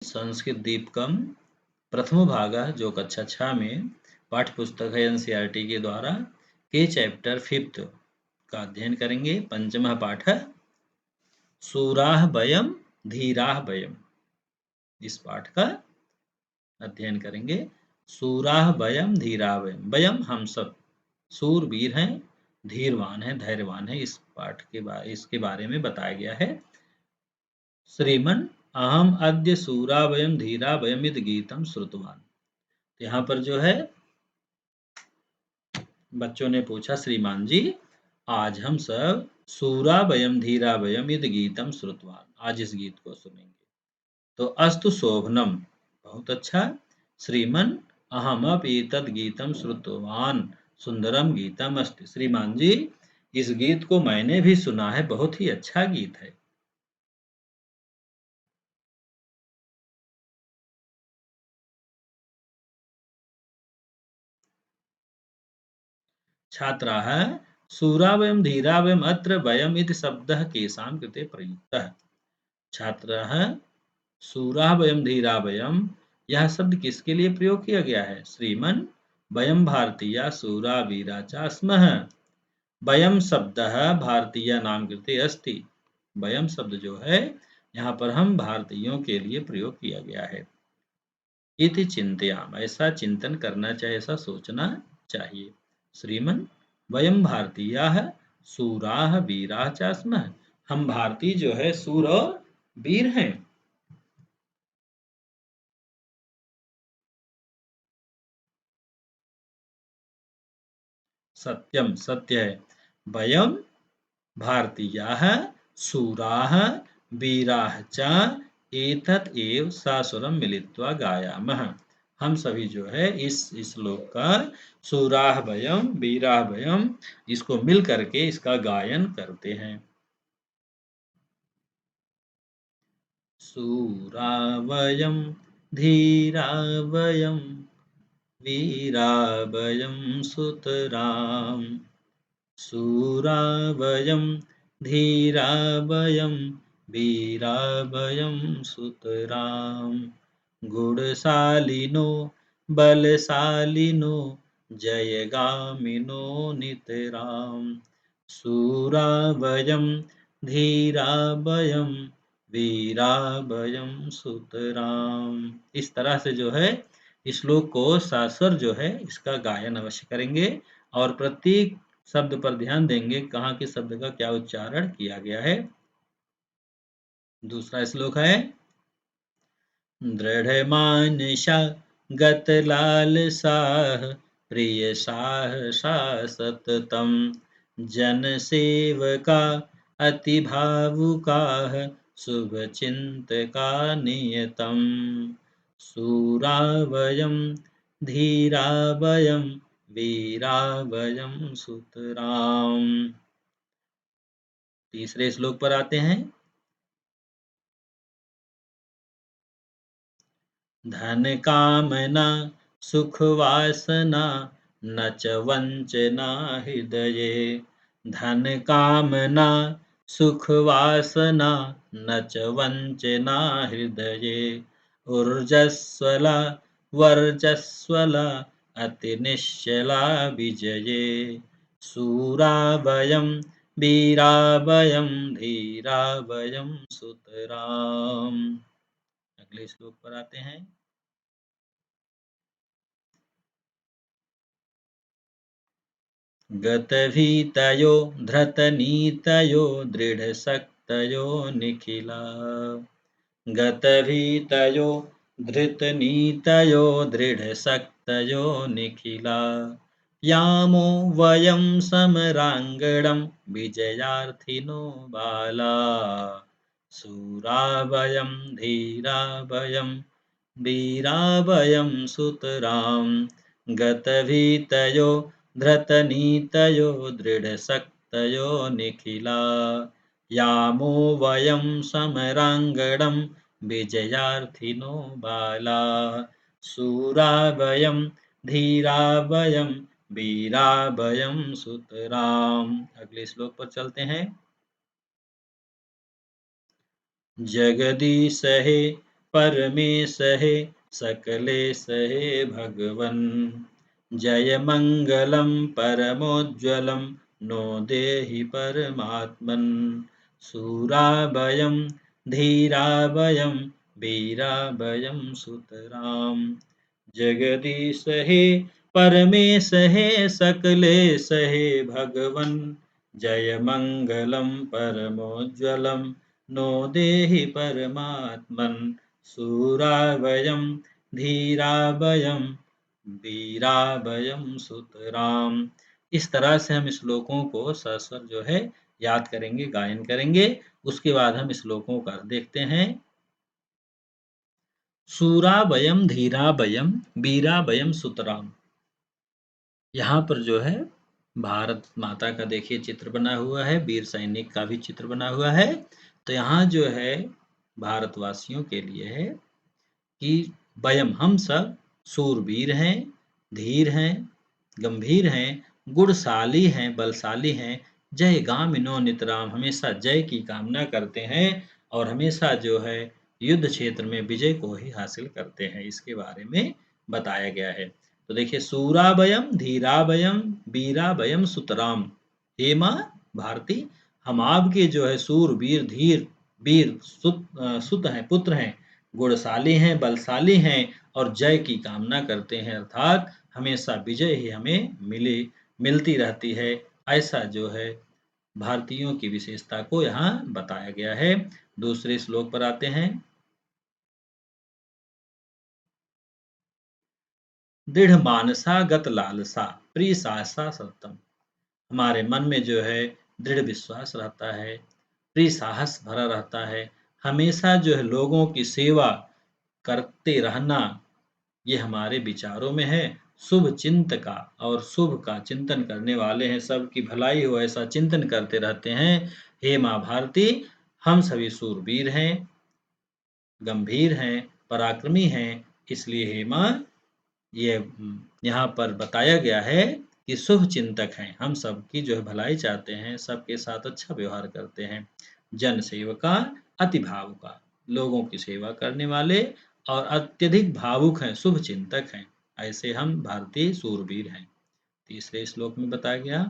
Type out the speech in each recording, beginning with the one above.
संस्कृत दीपकम प्रथमो भागः जो कक्षा 6 में पाठ्य पुस्तक है एनसीईआरटी के द्वारा के चैप्टर 5 का अध्ययन करेंगे। पंचमः पाठः सूराः वयं धीराः वयम्। इस पाठ का अध्ययन करेंगे। सूराः वयं धीराः वयम्। वयम हम सब सूरवीर हैं, धीरवान हैं, धैर्यवान हैं। इस पाठ के इसके बारे में बताया गया है। श्रीमन अहम अद्य सूरा वयम धीरा वयम इति गीतम श्रुतवान। यहाँ पर जो है बच्चों ने पूछा, श्रीमान जी आज हम सब सूरा वयम धीरा वयम इति गीतम श्रुतवान, आज इस गीत को सुनेंगे। तो अस्तु शोभनम, बहुत अच्छा। श्रीमन अहमपि एतद् गीतम श्रुतवान सुंदरम गीतम अस्ति। श्रीमान जी इस गीत को मैंने भी सुना है, बहुत ही अच्छा गीत है। छात्राः सूरा वयम धीरा वयम अत्र वयम इति शब्दः केषां कृते प्रयुक्तः। छात्राः सूरा वयम धीरा वयम, यह शब्द किसके लिए प्रयोग किया गया है? श्रीमन वयम भारतीया सूरा वीरा च स्मः। वयम शब्दः भारतीयानां कृते अस्ति। वयम शब्द जो है यहाँ पर हम भारतीयों के लिए प्रयोग किया गया है। इति चिंतयाम, ऐसा चिंतन करना चाहिए, ऐसा सोचना चाहिए। श्रीमन वयम भारतीयाः सूराः वीराः च स्मः। हम भारतीय जो है सूर और वीर हैं। सत्यम, सत्य है। वयम भारतीयाः सूराः वीराः च एतत् एव सासुरम मिलित्वा गायामः। हम सभी जो है इस श्लोक का सूराः वयम वीराः वयम इसको मिल करके इसका गायन करते हैं। सूरा वयम धीरा वयम वीरा वयम सुतराम। सूरा वयम धीरा वयम वीरा वयम सुतराम। गुणशालिनो बलशालिनो जयगामिनो नितराम। सूरा वयम धीरा वयम वीरा वयम सुतराम। इस तरह से जो है इस श्लोक को सास्वर जो है इसका गायन अवश्य करेंगे और प्रत्येक शब्द पर ध्यान देंगे कहाँ के शब्द का क्या उच्चारण किया गया है। दूसरा श्लोक है दृढ़ मानसा गत लालसाः प्रिय साहसा सततम। जन सेवका अति भावुकाः शुभ चिंतका नियतम। सूरा वयम धीरा वयम वीरा वयम सुतराम। तीसरे श्लोक पर आते हैं। धन कामना सुख वासना न च वंचना हृदये। धन कामना सुख वासना न च वंचना हृदये। ऊर्जस्वला वर्चस्वला अति निश्चला विजये। सूरा वयम वीरा वयम धीरा वयम सुतराम। अगले श्लोक पर आते हैं। गतभीतयो धृतनीतयो दृढशक्तयो निखिला। गतभीतयो धृतनीतयो दृढशक्तयो निखिला। यामो वयं समराङ्गणं विजयार्थिनो बाला। सूरा वयं धीरा वयं वीरा वयं सुतराम। गतभीतयो धृतनीतयो दृढशक्तयो निखिला। यामो वयं समराङ्गणं विजयार्थिनो बाला। सूरा वयं धीरा वयं वीरा वयं सुतराम। अगले श्लोक पर चलते हैं। जगदीश हे परमेश है सकलेश हे भगवन् जय मंगलम परमोज्ज्वलम नो देहि परमात्मन् शूराभयं धीराभयं वीराभयं सुतराम जगदीश हे परमेश हे सकलेश हे भगवन् जय मंगलम परमोज्ज्वलम नो देहि परमात्मन् शूराभयं धीराभयं वीराभयं सुतराम। इस तरह से हम श्लोकों को सस्वर जो है याद करेंगे, गायन करेंगे। उसके बाद हम श्लोकों का अर्थ देखते हैं। शूराभयं धीराभयं वीराभयं सुतराम। यहाँ पर जो है भारत माता का देखिए चित्र बना हुआ है, वीर सैनिक का भी चित्र बना हुआ है। तो यहाँ जो है भारतवासियों के लिए है कि वयम हम सब शूरवीर हैं, धीर हैं, गंभीर हैं, गुणशाली हैं, बलशाली हैं, जय गामिनो नितराम हमेशा जय की कामना करते हैं और हमेशा जो है युद्ध क्षेत्र में विजय को ही हासिल करते हैं। इसके बारे में बताया गया है। तो देखिए सूराभयम धीराभयम वीराभयम सुतराम। हे माँ भारती, हम आपके जो है सूरवीर धीर वीर सुत हैं, पुत्र हैं, गुणशाली हैं, बलशाली हैं और जय की कामना करते हैं, अर्थात हमेशा विजय ही हमें मिलती रहती है। ऐसा जो है भारतीयों की विशेषता को यहाँ बताया गया है। दूसरे श्लोक पर आते हैं। दृढ़ मानसा गत लालसा प्रिय साहसा सत्तम। हमारे मन में जो है दृढ़ विश्वास रहता है, प्रिय साहस भरा रहता है, हमेशा जो है लोगों की सेवा करते रहना ये हमारे विचारों में है। शुभ चिंत का और शुभ का चिंतन करने वाले हैं, सबकी भलाई हो ऐसा चिंतन करते रहते हैं। हे माँ भारती, हम सभी सूरवीर हैं, गंभीर हैं, पराक्रमी हैं। इसलिए हे माँ ये यहाँ पर बताया गया है कि शुभ चिंतक हैं, हम सबकी जो है भलाई चाहते हैं, सबके साथ अच्छा व्यवहार करते हैं। जन सेवका अति भावुका, लोगों की सेवा करने वाले और अत्यधिक भावुक हैं, शुभ चिंतक हैं। ऐसे हम भारतीय सूरवीर हैं। तीसरे श्लोक में बताया गया।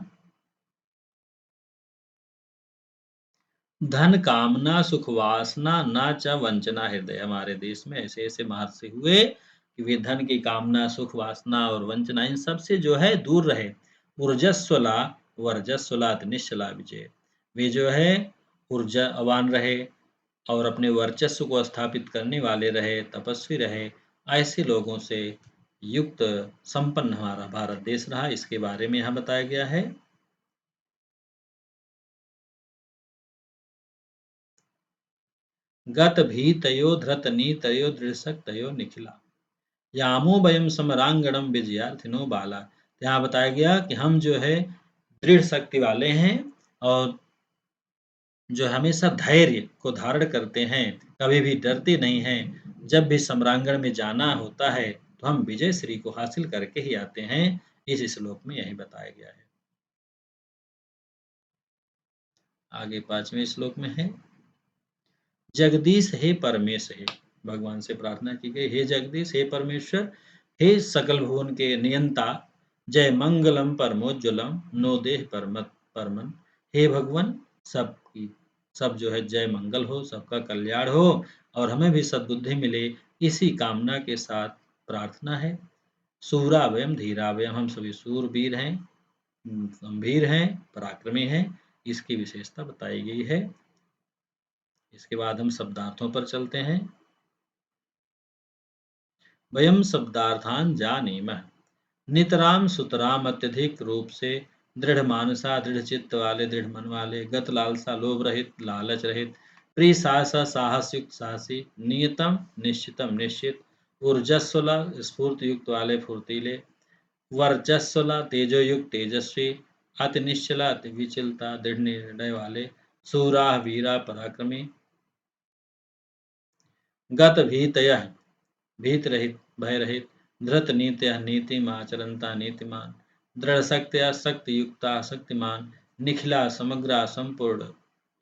धन कामना सुख वासना न च वंचना हृदय। हमारे देश में ऐसे ऐसे महर्षि हुए कि वे धन की कामना, सुख वासना और वंचना इन सब से जो है दूर रहे। ऊर्जस्वला वर्जस्वला निश्चला विजय। वे जो है ऊर्जावान रहे और अपने वर्चस्व को स्थापित करने वाले रहे, तपस्वी रहे। ऐसे लोगों से युक्त संपन्न हमारा भारत देश रहा। इसके बारे में यहाँ बताया गया है। गत भीतयो धृत नीतयो दृढ़शक्तयो निखिला यामो वयम समरांगणम विजयार्थिनो बाला। यहाँ बताया गया कि हम जो है दृढ़ शक्ति वाले हैं और जो हमेशा धैर्य को धारण करते हैं, कभी भी डरते नहीं हैं। जब भी सम्रांगण में जाना होता है तो हम विजय श्री को हासिल करके ही आते हैं। इस श्लोक में यही बताया गया है। आगे 5वें श्लोक में है। जगदीश हे परमेश हे, भगवान से प्रार्थना की गई, हे जगदीश, हे परमेश्वर, हे सकल भुवन के नियंता, जय मंगलम परमोज्वलम नो देह परमन। हे भगवान, सबकी सब जो है जय मंगल हो, सबका कल्याण हो और हमें भी सद्बुद्धि मिले, इसी कामना के साथ प्रार्थना है। सूरावयम धीरावयम, हम सभी सूरवीर हैं, गंभीर हैं, पराक्रमी हैं। इसकी विशेषता बताई गई है। इसके बाद हम शब्दार्थों पर चलते हैं। वयम शब्दार्थान जानीमः नितराम सुतराम, अत्यधिक रूप से दृढ़ मानसा, दृढ़ चित्त वाले, दृढ़ मन वाले, गत लालसा, लोभ रहित, लालच रहित, प्रिय साहसा, साहस युक्त, साहसी, नियतम निश्चितम, निश्चित, ऊर्जस्वला, स्फूर्ति युक्त वाले, फुर्तीले, वर्चस्वला, तेजो युक्त, तेजस्वी, अति निश्चला, अति विचलता, दृढ़ निर्णय वाले, सूरा वीरा, पराक्रमी, गत भीतय, भीत रहित, भय रहित, धृत नीत्य, नीतिमाचरंता, नीतिमान, दृढ़ शक्त्या, शक्ति युक्ता, शक्तिमान, निखिला, समग्रा, संपूर्ण,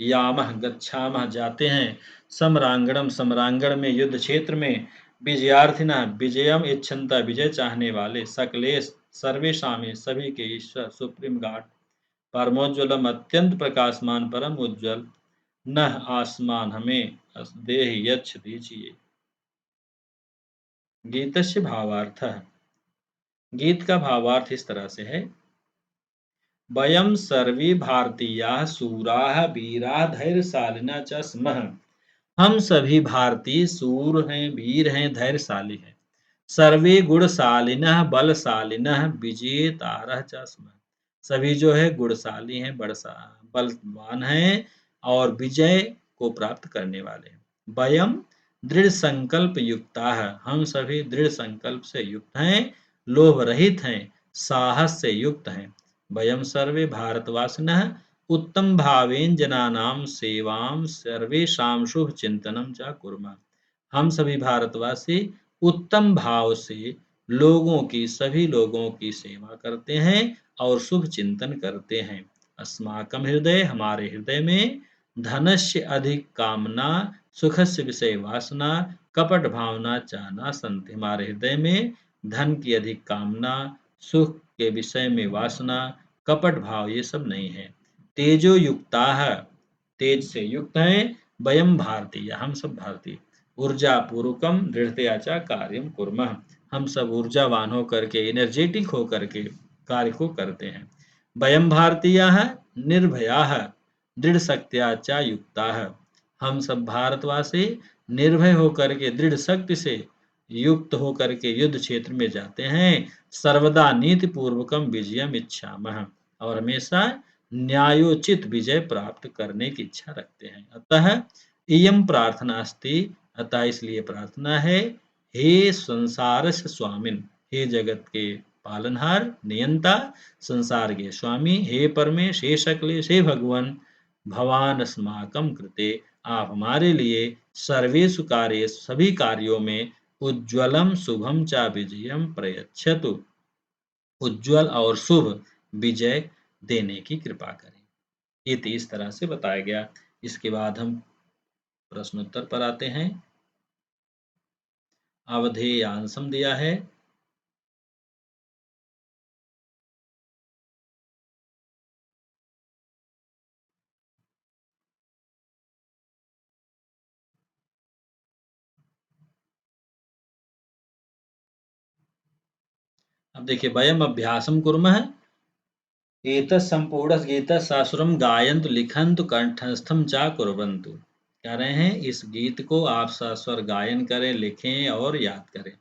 यामह गच्छामह, जाते हैं, समरांगणम सम्रांगण में युद्ध क्षेत्र में, विजयार्थिना विजयम इच्छन्ता विजय चाहने वाले, सकलेश सर्वेशा में सभी के ईश्वर सुप्रीम गॉड, परमोज्वलम अत्यंत प्रकाशमान परम उज्ज्वल, नह आसमान हमें देह यच्छ दीजिए। गीतस्य भावार्थः, गीत का भावार्थ इस तरह से है, वयं सर्वे भारतीयाः शूराः वीराः धैर्यशालिनः च स्मः। हम सभी भारतीय सूर हैं, वीर हैं, धैर्यशाली हैं। सर्वे गुणशालिनः बलशालिनः विजेतारः च स्मः। सभी जो है गुणशाली हैं, बलवान हैं और विजय को प्राप्त करने वाले हैं। वयम दृढ़ संकल्प युक्ता है, हम सभी दृढ़ संकल्प से युक्त हैं, लोभ रहित हैं, साहस से युक्त हैं। वयम सर्वे भारतवासिनः उत्तम भावेन जनानां सेवां सर्वेषां शुभ चिंतनम च कुर्मः। हम सभी भारतवासी उत्तम भाव से लोगों की, सभी लोगों की सेवा करते हैं और शुभ चिंतन करते हैं। अस्माकं हृदय, हमारे हृदय में, धनस्य अधिक कामना, सुखस्य विषय वासना, कपट भावना चाहना संति। हमारे हृदय में धन की अधिक कामना, सुख के विषय में वासना, कपट भाव ये सब नहीं है। तेजो युक्ता है, तेज से युक्त हैं। वयम भारतीय, हम सब भारतीय। ऊर्जा पूर्वकम दृढ़तया च कार्यम कुर्मः, हम सब ऊर्जावान होकर के, एनर्जेटिक होकर के कार्य को करते हैं। वयम भारतीयाः निर्भयाः दृढ़ शक्त्या च युक्ताः, हम सब भारतवासी निर्भय होकर के, दृढ़ शक्ति से युक्त होकर के युद्ध क्षेत्र में जाते हैं। सर्वदा नीति पूर्वकम विजयम इच्छामः, और हमेशा न्यायोचित विजय प्राप्त करने की इच्छा रखते हैं। अतः इयम प्रार्थना अस्ति, अतः इसलिए प्रार्थना है, हे संसारस्य स्वामिन्, हे जगत के पालनहार, नियंता, संसार के स्वामी, हे परमेश, हे सकलेश, हे भगवान, भवान अस्माकं कृते, आप हमारे लिए, सर्वेषु कार्येषु सभी कार्यों में, उज्ज्वलम शुभम च विजयम प्रयच्छतु, उज्ज्वल और शुभ विजय देने की कृपा करें। ये इस तरह से बताया गया। इसके बाद हम प्रश्नोत्तर पर आते हैं। अवधेयांशम दिया है, अब देखिए, वयम अभ्यासम कुर्मः एतत् संपूर्ण गीत शास्त्रम गायन्तु लिखन्तु कंठस्थम चा कुर्वन्तु। कह रहे हैं इस गीत को आप सस्वर गायन करें, लिखें और याद करें।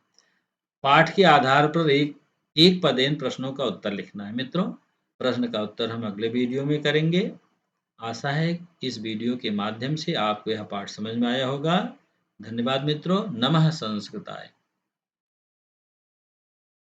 पाठ के आधार पर एक एक पदेन प्रश्नों का उत्तर लिखना है। मित्रों, प्रश्न का उत्तर हम अगले वीडियो में करेंगे। आशा है इस वीडियो के माध्यम से आपको यह पाठ समझ में आया होगा। धन्यवाद मित्रों। नमः संस्कृताय।